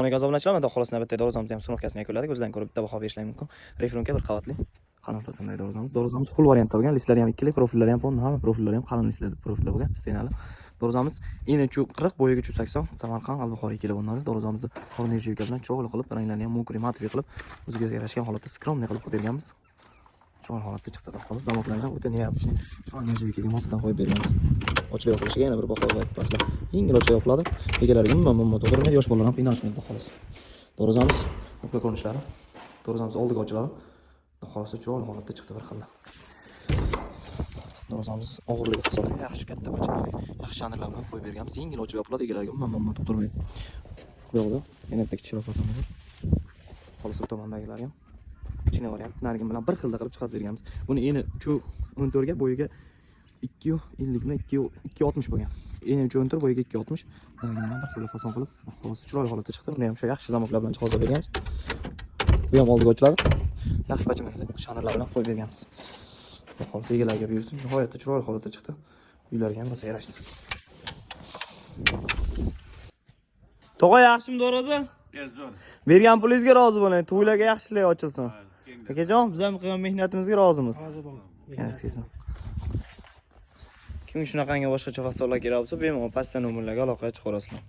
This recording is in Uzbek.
Ona gazoblanchilar, xolos navbatdagi dorozamizni ham sinovkasini yakunladik. O'zlaring ko'rib bitta baho berishlari mumkin. Referenka bir qavatli. Qanotda shunday dorozamiz. Dorozamiz full variant bo'lgan. Listlari ham ikkili, profillari ham hamma profillari ham qalin listlar profillar bo'lgan. Stenali. Dorozamiz eni 40, bo'yiga 80. Samarqand Al-Buxoriy kelib o'rnadi. Dorozamizni xornejiyga bilan cho'g'li qilib, ranglarni ham mukri matvi qilib, o'ziga yarashgan holatda skromniy qilib berganmiz. Cho'g'li holatda chiqdi. Xolos zamoklarni o'ta neapchni xornejiyga mosdan qo'yib berganmiz. Ochilib yoqilishiga yana bir baho qo'yibsizlar. Yengil ochilib yoqiladi. Egalariga umuman to'g'ri, yosh bolalar ham qiynalishmaydi xolos. Dorozamiz o'qa ko'rinishlari. Dorozamiz oldiga ochiladi. Xolos cho'g'li holatda chiqdi bir xil. Dorozamiz og'irligi hisobiga yaxshi katta ochiladi. Yaxshi anirlar bilan qo'yib berganmiz. Yengil ochib yoqiladi, egalariga umuman to'g'ri. Bu yoqda yana bitta kichikroq fason bor. Xolos tomondagilar ham kichkina variant. Narigi bilan bir xilda qilib chiqarib berganmiz. Buni eni 14 ga bo'yiga 250 mi 260 bo'lgan. Eni 14 bo'yiga 260. Narigi bir xilda fason qilib, xolos chiroyli holatda chiqdi. Buni ham shu yaxshi zamoklar bilan chiqarib berganmiz. Bu ham oldiga ochiladi. Yaxshi bajamaydi. Shanirlar bilan qo'yib berganmiz. Xolos egalariga buyursin. Nihoyatda chiroyli holatda chiqdi. Uylarga ham rosa yarashdi. Tog'a yaxshimi Doroza? Zo'r. Bergan pulingizga rozi bo'ling. To'ylarga yaxshilik ochilsin. Akajon, biz ham qilgan mehnatimizga rozimiz. Rozi bo'ling. Kimga shunaqangi boshqacha fasollar kerak bo'lsa, bemalol pastdan nomerlarga aloqa chiqarasizlar.